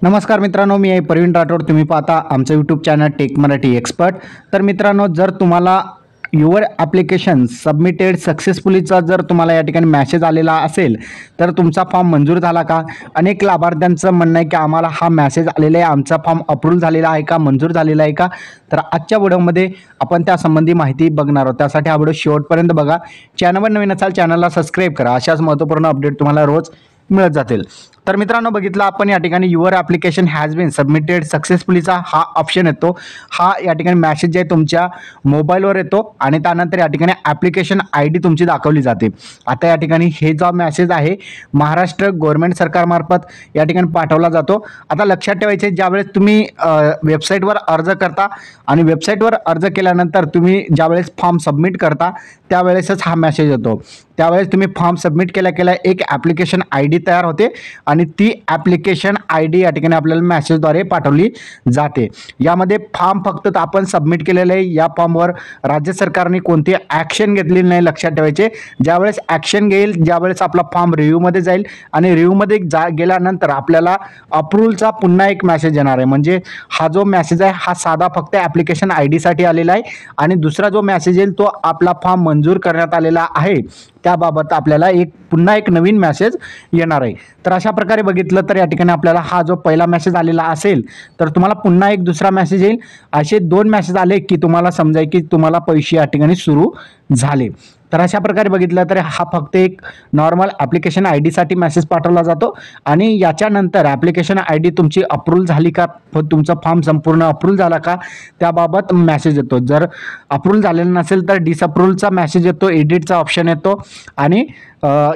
नमस्कार मित्रांनो, मी आहे प्रवीण राठोड. तुम्ही पाहता आमचं YouTube channel tech Marathi expert. तर मित्रांनो, जर तुम्हाला युअर ॲप्लिकेशन सबमिटेड सक्सेसफुलीचा जर तुम्हाला या ठिकाणी मॅसेज आलेला असेल तर तुमचा फॉर्म मंजूर झाला का? अनेक लाभार्थ्यांचं म्हणणं आहे की आम्हाला हा मॅसेज आलेला आहे, आमचा फॉर्म अप्रूव्ह झालेला आहे का, मंजूर झालेला आहे का? तर आजच्या व्हिडिओमध्ये आपण त्यासंबंधी माहिती बघणार आहोत. त्यासाठी हा व्हिडिओ शेवटपर्यंत बघा. चॅनलवर नवीन असाल चॅनलला सबस्क्राईब करा. अशाच महत्त्वपूर्ण अपडेट तुम्हाला रोज मिळत जातील. तर मित्रांनो, बघितलं आपण या ठिकाणी your application has been submitted सक्सेसफुलीचा हा ऑप्शन येतो. हा या ठिकाणी मॅसेज आहे तुमच्या मोबाईलवर येतो आणि त्यानंतर या ठिकाणी ॲप्लिकेशन ID तुमची दाखवली जाते. आता या ठिकाणी हे जो मॅसेज आहे महाराष्ट्र गव्हर्नमेंट सरकारमार्फत या ठिकाणी पाठवला जातो. आता लक्षात ठेवायचे, ज्यावेळेस तुम्ही वेबसाईटवर अर्ज करता आणि वेबसाईटवर अर्ज केल्यानंतर तुम्ही ज्यावेळेस फॉर्म सबमिट करता त्यावेळेसच हा मॅसेज येतो. त्यावेळेस तुम्ही फॉर्म सबमिट केल्या एक ॲप्लिकेशन ID तयार होते आणि ती ॲप्लिकेशन ID या ठिकाणी आपल्याला मॅसेजद्वारे पाठवली जाते. यामध्ये फॉर्म फक्त आपण सबमिट केलेलं आहे. या फॉर्मवर राज्य सरकारने कोणती ॲक्शन घेतलेली नाही. लक्षात ठेवायचे, ज्यावेळेस ॲक्शन घेईल, ज्यावेळेस आपला फॉर्म रिव्ह्यूमध्ये जाईल आणि रिव्ह्यूमध्ये गेल्यानंतर आपल्याला अप्रूव्हलचा पुन्हा एक मॅसेज येणार आहे. म्हणजे हा जो मॅसेज आहे हा साधा फक्त ॲप्लिकेशन IDसाठी आलेला आहे आणि दुसरा जो मॅसेज येईल तो आपला फॉर्म मंजूर करण्यात आलेला आहे त्याबाबत आपल्याला पुन्हा एक नवीन मॅसेज येणार आहे. तर अशा प्रकारे बघितलं तर या ठिकाणी आपल्याला हा जो पहिला मॅसेज आलेला असेल तर तुम्हाला पुन्हा एक दुसरा मॅसेज येईल. असे 2 मॅसेज आले की तुम्हाला समजाय की तुम्हाला पैसे या ठिकाणी सुरू झाले. तर अशा प्रकारे बघितलं तर हा फक्त एक नॉर्मल ॲप्लिकेशन IDसाठी मॅसेज पाठवला जातो आणि याच्यानंतर ॲप्लिकेशन ID तुमची अप्रूव्ह झाली का, तुमचा फॉर्म संपूर्ण अप्रूव्ह झाला का त्याबाबत मॅसेज येतो. जर अप्रूव्ह झालेलं नसेल तर डिसअप्रूव्हलचा मॅसेज येतो, एडिटचा ऑप्शन येतो आणि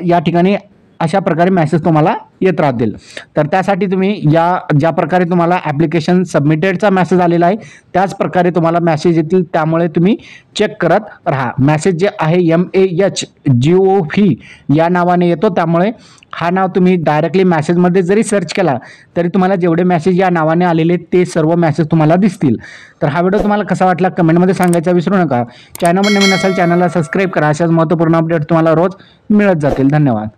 या ठिकाणी अशा प्रकारे मॅसेज तुम्हाला येत राहतील. तर त्यासाठी तुम्ही ज्या प्रकारे तुम्हाला ॲप्लिकेशन सबमिटेडचा मॅसेज आलेला आहे त्याच प्रकारे तुम्हाला मॅसेज येतील. त्यामुळे तुम्ही चेक करत राहा. मॅसेज जे आहे MAHGOV या नावाने येतो. त्यामुळे हा नाव तुम्ही डायरेक्टली मॅसेजमध्ये जरी सर्च केला तरी तुम्हाला जेवढे मॅसेज या नावाने आलेले ते सर्व मॅसेज तुम्हाला दिसतील. तर हा व्हिडिओ तुम्हाला कसा वाटला कमेंटमध्ये सांगायचा विसरू नका. चॅनलवर नवीन असाल चॅनलला सबस्क्राईब करा. अशाच महत्त्वपूर्ण अपडेट तुम्हाला रोज मिळत जातील. धन्यवाद.